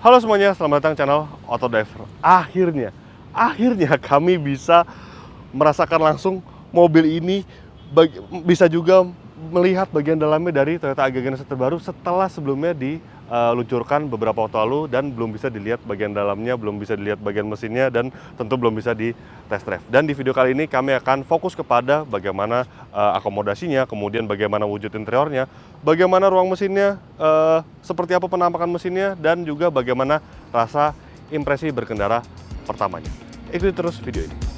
Halo semuanya, selamat datang channel Autodiver. Akhirnya kami bisa merasakan langsung mobil ini, bisa juga melihat bagian dalamnya dari Toyota Agya generasi terbaru setelah sebelumnya diluncurkan beberapa waktu lalu dan belum bisa dilihat bagian dalamnya, belum bisa dilihat bagian mesinnya, dan tentu belum bisa di test drive. Dan di video kali ini kami akan fokus kepada bagaimana akomodasinya, kemudian bagaimana wujud interiornya, bagaimana ruang mesinnya, seperti apa penampakan mesinnya, dan juga bagaimana rasa impresi berkendara pertamanya. Ikuti terus video ini.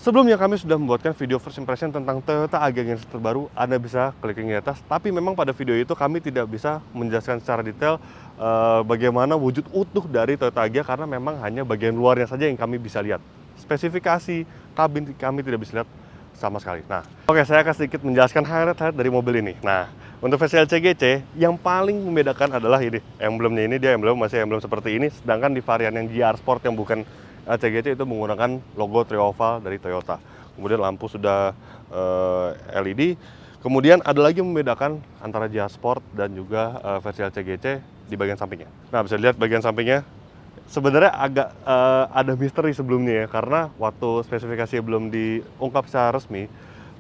Sebelumnya kami sudah membuatkan video first impression tentang Toyota Agya generasi terbaru. Anda bisa klik link di atas. Tapi memang pada video itu kami tidak bisa menjelaskan secara detail bagaimana wujud utuh dari Toyota Agya, karena memang hanya bagian luarnya saja yang kami bisa lihat. Spesifikasi kabin kami tidak bisa lihat sama sekali. Nah, oke, saya akan sedikit menjelaskan highlight dari mobil ini. Nah, untuk versi LCGC yang paling membedakan adalah ini, emblemnya ini dia masih emblem seperti ini, sedangkan di varian yang GR Sport yang bukan LCGC itu menggunakan logo trioval dari Toyota. Kemudian lampu sudah LED. Kemudian ada lagi yang membedakan antara GR Sport dan juga versi LCGC di bagian sampingnya. Nah, bisa lihat bagian sampingnya. Sebenarnya agak ada misteri sebelumnya ya, karena waktu spesifikasi belum diungkap secara resmi.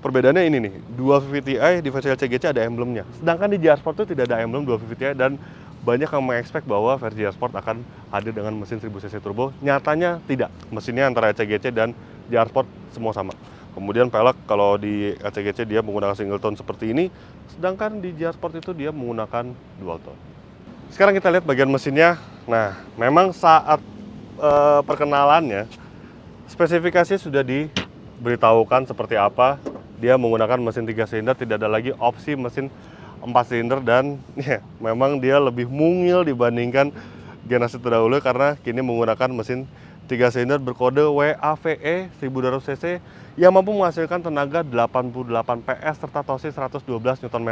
Perbedaannya ini nih, 250i di versi LCGC ada emblemnya. Sedangkan di GR Sport itu tidak ada emblem 250i, dan banyak yang mengekspek bahwa versi GR Sport akan hadir dengan mesin 1000cc turbo. Nyatanya tidak. Mesinnya antara LCGC dan GR Sport semua sama. Kemudian pelek kalau di LCGC dia menggunakan single tone seperti ini, sedangkan di GR Sport itu dia menggunakan dual tone. Sekarang kita lihat bagian mesinnya. Nah, memang saat perkenalannya spesifikasinya sudah diberitahukan seperti apa. Dia menggunakan mesin 3 silinder, tidak ada lagi opsi mesin 4 silinder, dan ya, memang dia lebih mungil dibandingkan generasi terdahulu karena kini menggunakan mesin 3 silinder berkode WAVE 1200cc yang mampu menghasilkan tenaga 88 PS serta torsi 112 Nm.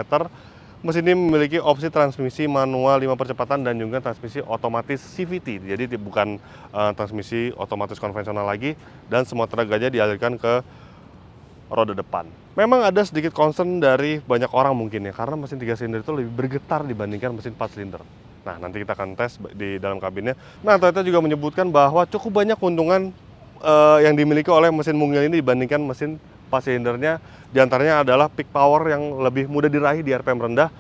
Mesin ini memiliki opsi transmisi manual 5 percepatan dan juga transmisi otomatis CVT, jadi bukan transmisi otomatis konvensional lagi, dan semua tenaganya dialirkan ke roda depan. Memang ada sedikit concern dari banyak orang mungkin ya, karena mesin 3 silinder itu lebih bergetar dibandingkan mesin 4 silinder. Nah, nanti kita akan tes di dalam kabinnya. Nah, Toyota juga menyebutkan bahwa cukup banyak keuntungan yang dimiliki oleh mesin mungil ini dibandingkan mesin 4 silindernya. Di antaranya adalah peak power yang lebih mudah diraih di RPM rendah,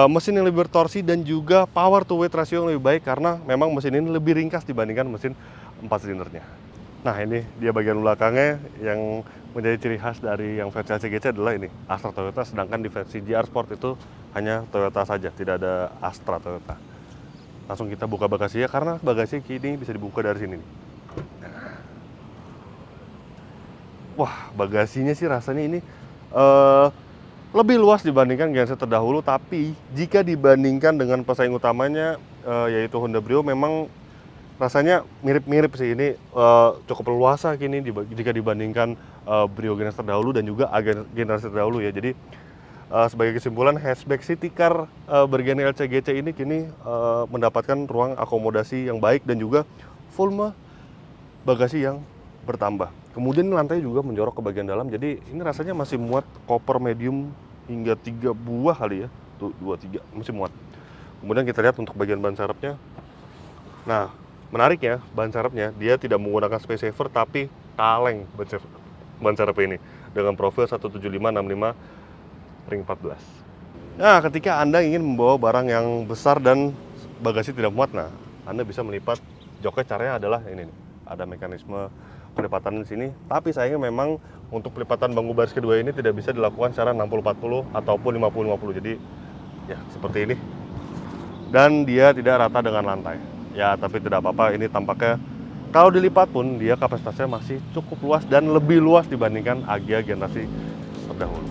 mesin yang lebih bertorsi, dan juga power to weight ratio yang lebih baik karena memang mesin ini lebih ringkas dibandingkan mesin 4 silindernya. Nah, ini dia bagian belakangnya yang menjadi ciri khas dari yang versi LCGC adalah ini, Astra Toyota, sedangkan di versi GR Sport itu hanya Toyota saja, tidak ada Astra Toyota. Langsung kita buka bagasinya, karena bagasi kini bisa dibuka dari sini nih. Wah, bagasinya sih rasanya ini lebih luas dibandingkan generasi terdahulu, tapi jika dibandingkan dengan pesaing utamanya yaitu Honda Brio, memang rasanya mirip-mirip sih. Ini cukup leluasa kini jika dibandingkan Brio generasi terdahulu dan juga Agya generasi terdahulu ya. Jadi sebagai kesimpulan, hatchback city car bergen LCGC ini kini mendapatkan ruang akomodasi yang baik dan juga volume bagasi yang bertambah. Kemudian lantai juga menjorok ke bagian dalam, jadi ini rasanya masih muat koper medium hingga 3 buah kali ya. Tuh, 2, 3 masih muat. Kemudian kita lihat untuk bagian ban serepnya. Nah, menarik ya, ban serepnya dia tidak menggunakan space saver tapi kaleng ban serep ini dengan profil 175/65 ring 14. Nah, ketika Anda ingin membawa barang yang besar dan bagasi tidak muat, nah Anda bisa melipat joknya. Caranya adalah ini nih, ada mekanisme pelipatan di sini. Tapi sayangnya memang untuk pelipatan bangku baris kedua ini tidak bisa dilakukan secara 60-40 ataupun 50-50. Jadi ya seperti ini. Dan dia tidak rata dengan lantai. Ya, tapi tidak apa-apa, ini tampaknya kalau dilipat pun dia kapasitasnya masih cukup luas dan lebih luas dibandingkan Agya generasi terdahulu.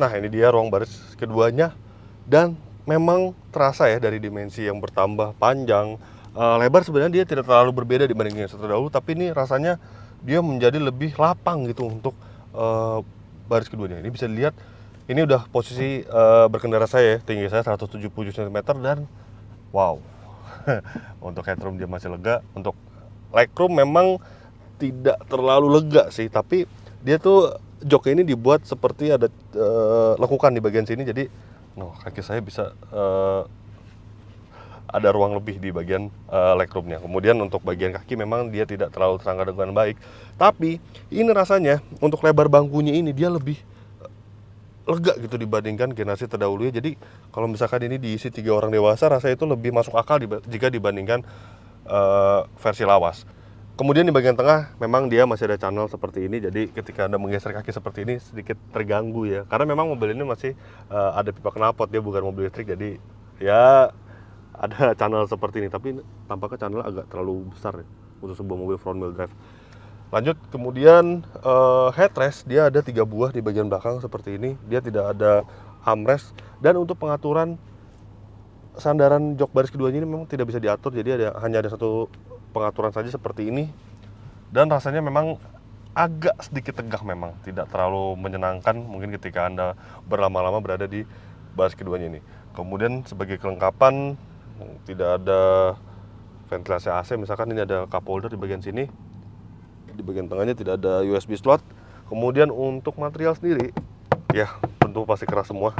Nah, ini dia ruang baris keduanya, dan memang terasa ya dari dimensi yang bertambah panjang, lebar sebenarnya dia tidak terlalu berbeda dibanding yang terdahulu, tapi ini rasanya dia menjadi lebih lapang gitu untuk baris keduanya. Ini bisa dilihat, ini udah posisi berkendara saya ya, tinggi saya 177 cm dan wow, untuk headroom dia masih lega, untuk legroom memang tidak terlalu lega sih, tapi dia tuh jok ini dibuat seperti ada lekukan di bagian sini, jadi kaki saya bisa ada ruang lebih di bagian legroomnya. Kemudian untuk bagian kaki memang dia tidak terlalu terangkat dengan baik, tapi ini rasanya untuk lebar bangkunya ini dia lebih lega gitu dibandingkan generasi terdahulunya. Jadi kalau misalkan ini diisi 3 orang dewasa, rasanya itu lebih masuk akal jika dibandingkan versi lawas. Kemudian di bagian tengah memang dia masih ada channel seperti ini, jadi ketika Anda menggeser kaki seperti ini sedikit terganggu ya, karena memang mobil ini masih ada pipa knalpot, dia bukan mobil listrik, jadi ya ada channel seperti ini, tapi tampaknya channel agak terlalu besar ya untuk sebuah mobil front wheel drive. Lanjut, kemudian headrest dia ada 3 buah di bagian belakang seperti ini, dia tidak ada armrest, dan untuk pengaturan sandaran jok baris keduanya ini memang tidak bisa diatur, jadi hanya ada satu pengaturan saja seperti ini, dan rasanya memang agak sedikit tegak, memang tidak terlalu menyenangkan mungkin ketika Anda berlama-lama berada di baris keduanya ini. Kemudian sebagai kelengkapan tidak ada ventilasi AC, misalkan ini ada cup holder di bagian sini, di bagian tengahnya tidak ada USB slot. Kemudian untuk material sendiri ya tentu pasti keras semua,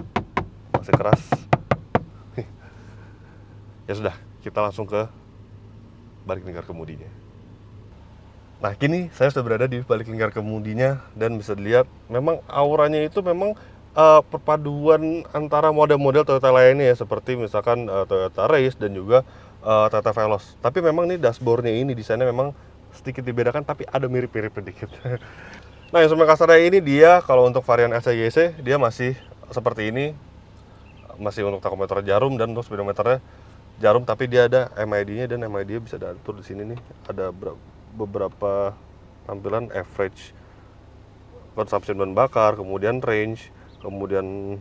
masih keras. Ya sudah, kita langsung ke balik lingkar kemudinya. Nah, kini saya sudah berada di balik lingkar kemudinya, dan bisa dilihat memang auranya itu memang perpaduan antara model-model Toyota lainnya ya, seperti misalkan Toyota Race dan juga Toyota Veloz. Tapi memang nih dashboardnya ini desainnya memang sedikit dibedakan, tapi ada mirip-mirip sedikit. Nah, instrumen kasarnya ini dia kalau untuk varian SCGC dia masih seperti ini, masih untuk tachometer jarum, dan untuk speedometernya jarum, tapi dia ada MID-nya, dan MID-nya bisa diatur di sini nih. Ada beberapa tampilan: average consumption bahan bakar, kemudian range, kemudian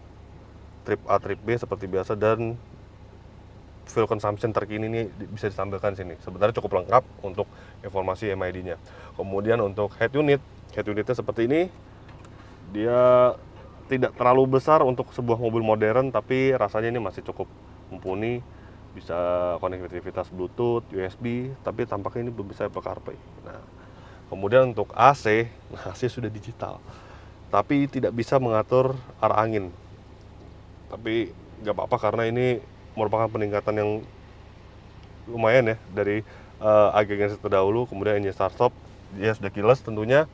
trip A, trip B seperti biasa, dan fuel consumption terkini ini bisa ditampilkan di sini. Sebenarnya cukup lengkap untuk informasi MID-nya. Kemudian untuk headunitnya seperti ini. Dia tidak terlalu besar untuk sebuah mobil modern, tapi rasanya ini masih cukup mumpuni. Bisa konektivitas Bluetooth, USB, tapi tampaknya ini belum bisa Apple CarPlay. Nah, kemudian untuk AC, AC sudah digital, tapi tidak bisa mengatur arah angin. Tapi nggak apa-apa karena ini merupakan peningkatan yang lumayan ya dari Agya yang terdahulu. Kemudian engine start stop dia sudah keyless tentunya.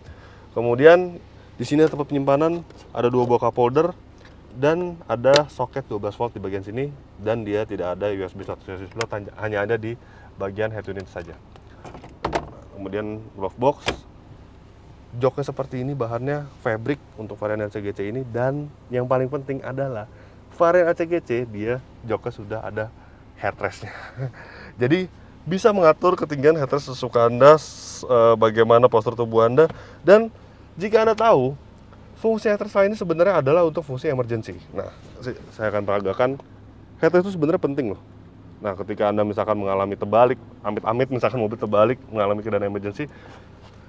Kemudian di sini tempat penyimpanan, ada 2 buah cup holder, dan ada soket 12 volt di bagian sini, dan dia tidak ada USB slot, hanya ada di bagian head unit saja. Kemudian glove box, joknya seperti ini, bahannya fabric untuk varian ACGC ini, dan yang paling penting adalah varian ACGC dia joknya sudah ada headrestnya. Jadi bisa mengatur ketinggian headrest sesuka Anda, bagaimana postur tubuh Anda, dan jika Anda tahu fungsi headrest ini sebenarnya adalah untuk fungsi emergency. Nah, saya akan peragakan headrest itu sebenarnya penting loh. Nah, ketika Anda misalkan mengalami terbalik, amit-amit misalkan mobil terbalik, mengalami keadaan emergency,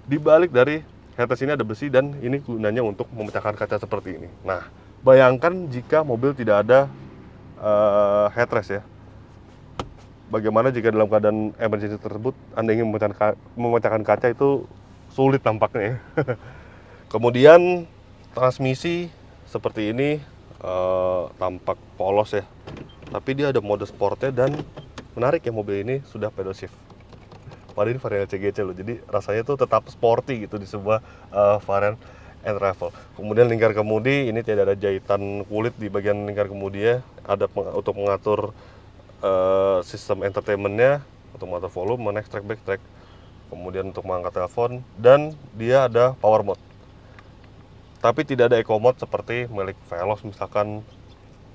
di balik dari headrest ini ada besi, dan ini gunanya untuk memecahkan kaca seperti ini. Nah, bayangkan jika mobil tidak ada headrest ya. Bagaimana jika dalam keadaan emergency tersebut Anda ingin memecahkan kaca, itu sulit tampaknya ya. Kemudian transmisi seperti ini, tampak polos ya, tapi dia ada mode sportnya, dan menarik ya, mobil ini sudah pedal shift. Padahal ini varian CGC loh, jadi rasanya tuh tetap sporty gitu di sebuah varian N-Travel. Kemudian lingkar kemudi ini tidak ada jahitan kulit di bagian lingkar kemudi ya, ada untuk mengatur sistem entertainmentnya untuk mengatur volume, next track, back track, kemudian untuk mengangkat telepon, dan dia ada power mode. Tapi tidak ada eco mode seperti milik Veloz misalkan.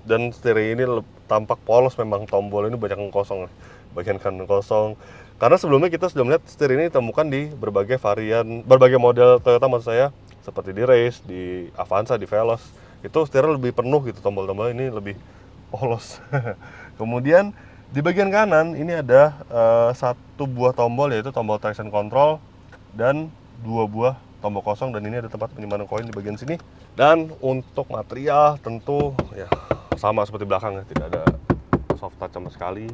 Dan setir ini tampak polos, memang tombol ini banyak yang kosong, bagian kanan kosong. Karena sebelumnya kita sudah melihat setir ini ditemukan di berbagai varian, berbagai model Toyota maksud saya, seperti di Race, di Avanza, di Veloz. Itu setirnya lebih penuh gitu, tombol-tombol ini lebih polos. Kemudian di bagian kanan ini ada satu buah tombol, yaitu tombol traction control, dan dua buah tombol kosong, dan ini ada tempat penyimpanan koin di bagian sini. Dan untuk material tentu ya sama seperti belakang ya, tidak ada soft touch sama sekali.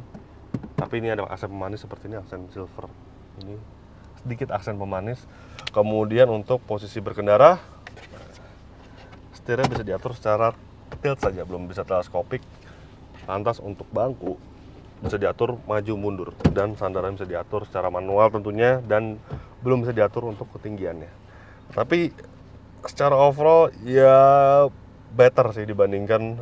Tapi ini ada aksen pemanis seperti ini, aksen silver. Ini sedikit aksen pemanis. Kemudian untuk posisi berkendara, setirnya bisa diatur secara tilt saja, belum bisa teleskopik. Lantas untuk bangku bisa diatur maju mundur, dan sandaran bisa diatur secara manual tentunya, dan belum bisa diatur untuk ketinggiannya. Tapi secara overall ya better sih dibandingkan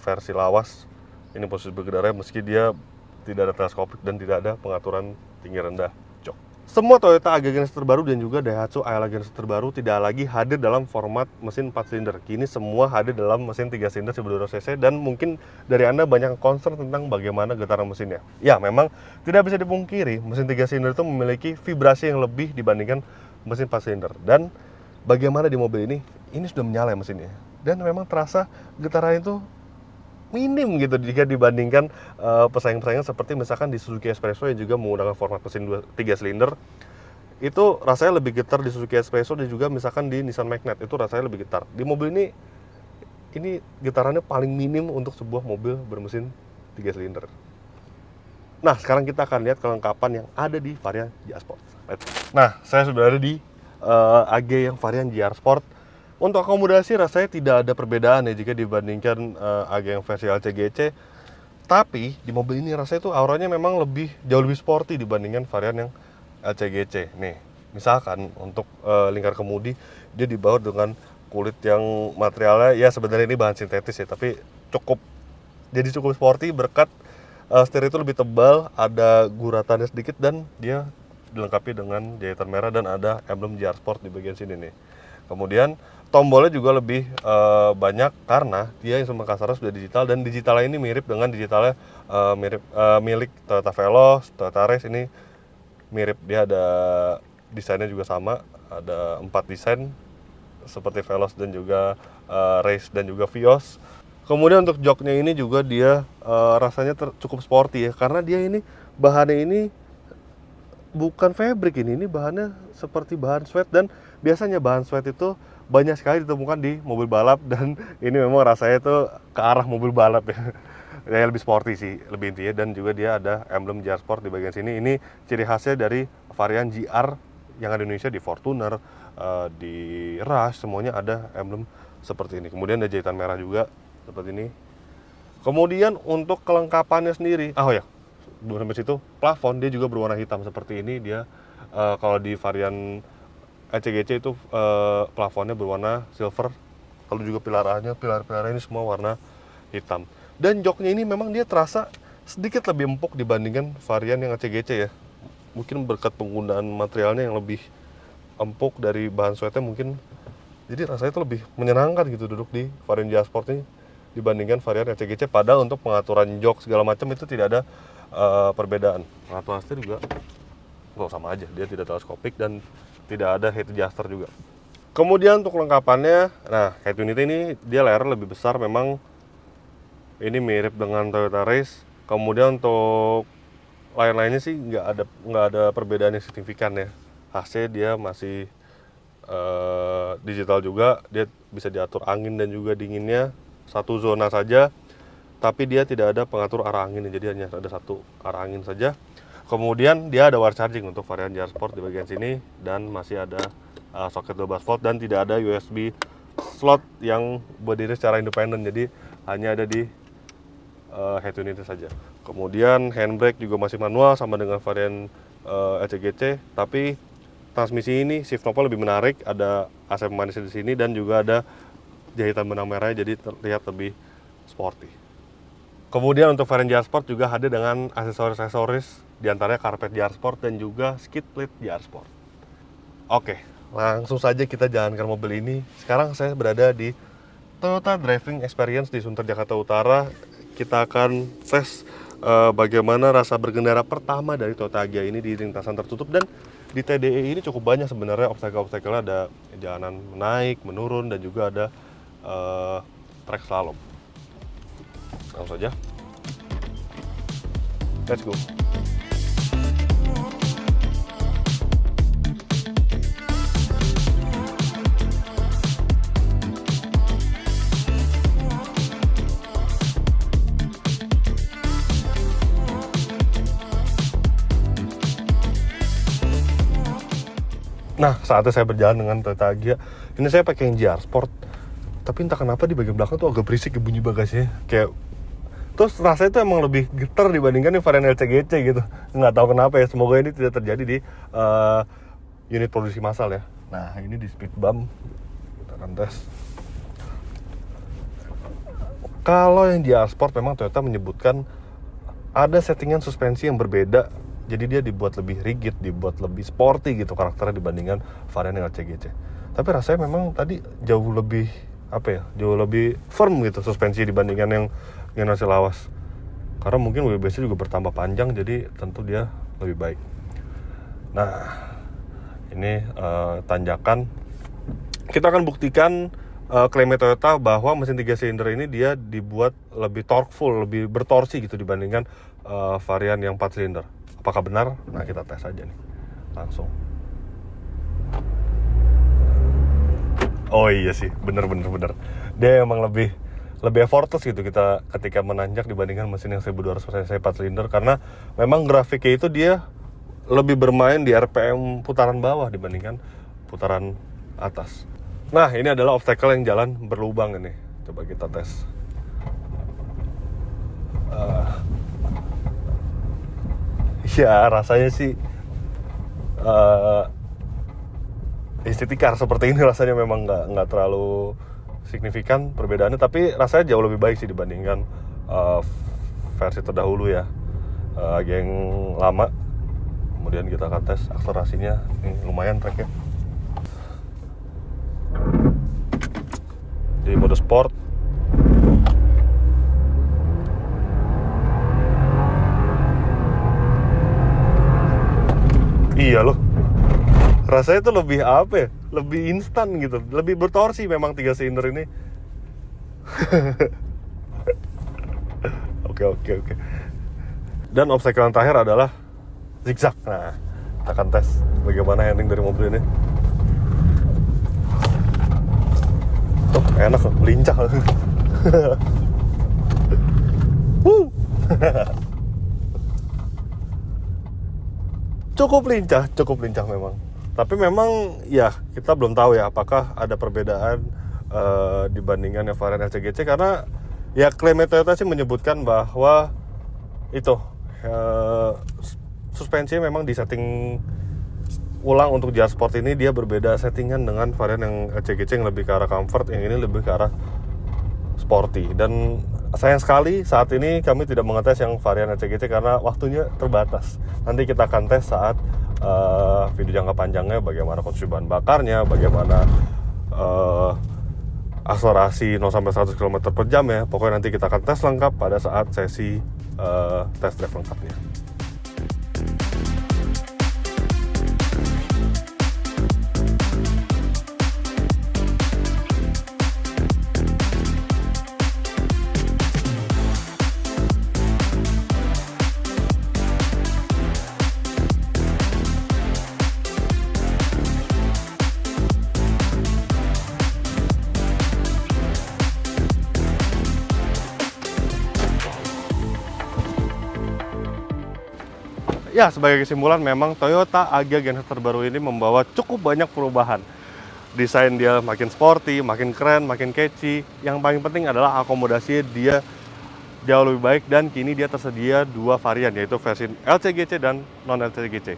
versi lawas. Ini posisi berkendara meski dia tidak ada teleskopik dan tidak ada pengaturan tinggi rendah jok. Semua Toyota Agya Genesis terbaru dan juga Daihatsu Ayla Genesis terbaru tidak lagi hadir dalam format mesin 4 silinder. Kini semua hadir dalam mesin 3 silinder 1200 cc, dan mungkin dari Anda banyak concern tentang bagaimana getaran mesinnya. Ya, memang tidak bisa dipungkiri mesin 3 silinder itu memiliki vibrasi yang lebih dibandingkan mesin 4 silinder. Dan bagaimana di mobil ini sudah menyala mesinnya. Dan memang terasa getaran itu minim gitu jika dibandingkan pesaing-pesaingnya seperti misalkan di Suzuki Espresso yang juga menggunakan format mesin 3 silinder. Itu rasanya lebih getar di Suzuki Espresso, dan juga misalkan di Nissan Magnet itu rasanya lebih getar. Di mobil ini getarannya paling minim untuk sebuah mobil bermesin 3 silinder. Nah, sekarang kita akan lihat kelengkapan yang ada di varian GR Sport. Nah, saya sudah ada di AG yang varian GR Sport. Untuk akomodasi rasanya tidak ada perbedaan ya jika dibandingkan AG yang versi LCGC. Tapi di mobil ini rasanya itu auranya memang jauh lebih sporty dibandingkan varian yang LCGC. Nih, misalkan untuk lingkar kemudi dia dibaut dengan kulit yang materialnya ya sebenarnya ini bahan sintetis ya, tapi cukup sporty berkat setir itu lebih tebal, ada guratannya sedikit, dan dia dilengkapi dengan jahitan merah dan ada emblem GR Sport di bagian sini nih. Kemudian tombolnya juga lebih banyak karena dia instrumen kasarnya sudah digital, dan digitalnya ini mirip dengan digitalnya milik Toyota Veloz, Toyota Race. Ini mirip, dia ada desainnya juga sama, ada 4 desain seperti Veloz dan juga Race dan juga Vios. Kemudian untuk joknya ini juga dia rasanya cukup sporty ya, karena dia ini bahannya ini bukan fabric, ini bahannya seperti bahan suede, dan biasanya bahan suede itu banyak sekali ditemukan di mobil balap, dan ini memang rasanya itu ke arah mobil balap ya. Ya lebih sporty sih lebih intinya, dan juga dia ada emblem GR Sport di bagian sini. Ini ciri khasnya dari varian GR yang ada di Indonesia, di Fortuner, di Rush, semuanya ada emblem seperti ini. Kemudian ada jahitan merah juga seperti ini. Kemudian untuk kelengkapannya sendiri, oh ya, belum sampai situ, plafon dia juga berwarna hitam seperti ini. Dia kalau di varian LCGC itu plafonnya berwarna silver. Kalau juga pilar-pilarnya ini semua warna hitam. Dan joknya ini memang dia terasa sedikit lebih empuk dibandingkan varian yang LCGC ya. Mungkin berkat penggunaan materialnya yang lebih empuk dari bahan suede mungkin. Jadi rasanya itu lebih menyenangkan gitu duduk di varian GR Sport ini dibandingkan varian LCGC. Padahal untuk pengaturan jok segala macam itu tidak ada perbedaan. Pengaturan setir juga sama aja, dia tidak teleskopik dan tidak ada head adjuster juga. Kemudian untuk lengkapannya, nah head unit ini dia layar lebih besar, memang ini mirip dengan Toyota Race. Kemudian untuk lain-lainnya sih nggak ada perbedaan yang signifikan ya. AC dia masih digital juga, dia bisa diatur angin dan juga dinginnya satu zona saja, tapi dia tidak ada pengatur arah angin, jadi hanya ada satu arah angin saja. Kemudian dia ada wire charging untuk varian GR Sport di bagian sini, dan masih ada soket 12 volt, dan tidak ada USB slot yang berdiri secara independen, jadi hanya ada di head unitnya saja. Kemudian handbrake juga masih manual sama dengan varian LCGC, tapi transmisi ini shift knob lebih menarik, ada AC pemanis di sini, dan juga ada jahitan benang merah, jadi terlihat lebih sporty. Kemudian untuk varian GR Sport juga hadir dengan aksesoris-aksesoris, diantaranya karpet GR Sport dan juga skid plate GR Sport. Oke, langsung saja kita jalankan mobil ini. Sekarang saya berada di Toyota Driving Experience di Sunter, Jakarta Utara. Kita akan tes bagaimana rasa berkendara pertama dari Toyota Agya ini di lintasan tertutup. Dan di TDE ini cukup banyak sebenarnya obstacle-obstacle, ada jalanan naik, menurun, dan juga ada track slalom. Langsung saja, let's go. Nah, saatnya saya berjalan dengan Toyota Agya. Ini saya pakai yang GR Sport, tapi entah kenapa di bagian belakang tuh agak berisik bunyi bagasinya. Kayak terus rasanya itu emang lebih getar dibandingkan yang varian LCGC gitu. Nggak tahu kenapa ya, semoga ini tidak terjadi di unit produksi massal ya. Nah, ini di speed bump kita akan tes. Kalau yang GR Sport memang Toyota menyebutkan ada settingan suspensi yang berbeda. Jadi dia dibuat lebih rigid, dibuat lebih sporty gitu karakternya dibandingkan varian yang LCGC. Tapi rasanya memang tadi jauh lebih jauh lebih firm gitu suspensi dibandingkan yang generasi lawas. Karena mungkin wheelbase juga bertambah panjang, jadi tentu dia lebih baik. Nah, ini tanjakan. Kita akan buktikan klaimnya Toyota bahwa mesin 3 silinder ini dia dibuat lebih torqueful, lebih bertorsi gitu dibandingkan varian yang 4 silinder. Apakah benar? Nah, kita tes aja nih langsung. Oh iya sih, bener. Dia emang lebih effortless gitu kita ketika menanjak dibandingkan mesin yang 1200 cc 4 silinder, karena memang grafiknya itu dia lebih bermain di RPM putaran bawah dibandingkan putaran atas. Nah, ini adalah obstacle yang jalan berlubang ini. Coba kita tes. Ya, rasanya sih city car seperti ini rasanya memang nggak terlalu signifikan perbedaannya, tapi rasanya jauh lebih baik sih dibandingkan versi terdahulu ya, yang lama. Kemudian kita akan tes akselerasinya, ini lumayan tracknya. Di mode sport. Iya loh, rasanya tuh lebih lebih instan gitu, lebih bertorsi memang 3 silinder ini. Oke. Dan obstacle yang terakhir adalah zigzag. Nah, kita akan tes bagaimana handling dari mobil ini. Tuh, enak loh, lincah loh. Cukup lincah memang. Tapi memang ya kita belum tahu ya apakah ada perbedaan dibandingkan yang varian LCGC, karena ya klaim Toyota sih menyebutkan bahwa itu suspensi memang disetting ulang untuk GR Sport ini, dia berbeda settingan dengan varian yang LCGC yang lebih ke arah comfort, yang ini lebih ke arah sporty. Dan sayang sekali saat ini kami tidak mengetes yang varian LCGC karena waktunya terbatas. Nanti kita akan tes saat video jangka panjangnya, bagaimana konsumsi bahan bakarnya, bagaimana akselerasi 0-100 km per jam ya. Pokoknya nanti kita akan tes lengkap pada saat sesi test drive lengkapnya. Ya, sebagai kesimpulan memang Toyota Agya generasi terbaru ini membawa cukup banyak perubahan. Desain dia makin sporty, makin keren, makin catchy. Yang paling penting adalah akomodasi dia jauh lebih baik, dan kini dia tersedia 2 varian, yaitu versi LCGC dan non-LCGC.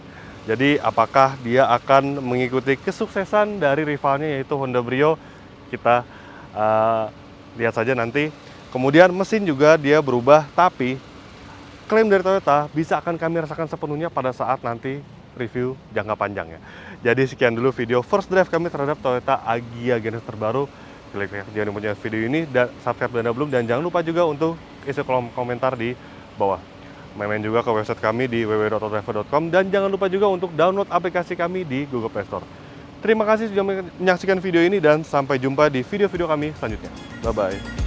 Jadi apakah dia akan mengikuti kesuksesan dari rivalnya yaitu Honda Brio? Kita lihat saja nanti. Kemudian mesin juga dia berubah, tapi klaim dari Toyota bisa akan kami rasakan sepenuhnya pada saat nanti review jangka panjang ya. Jadi sekian dulu video first drive kami terhadap Toyota Agya Genesis terbaru. Klik jangan lupa video ini dan subscribe dan belum, dan jangan lupa juga untuk isi kolom komentar di bawah. Main-main juga ke website kami di www.autodriver.com, dan jangan lupa juga untuk download aplikasi kami di Google Play Store. Terima kasih sudah menyaksikan video ini dan sampai jumpa di video-video kami selanjutnya. Bye bye.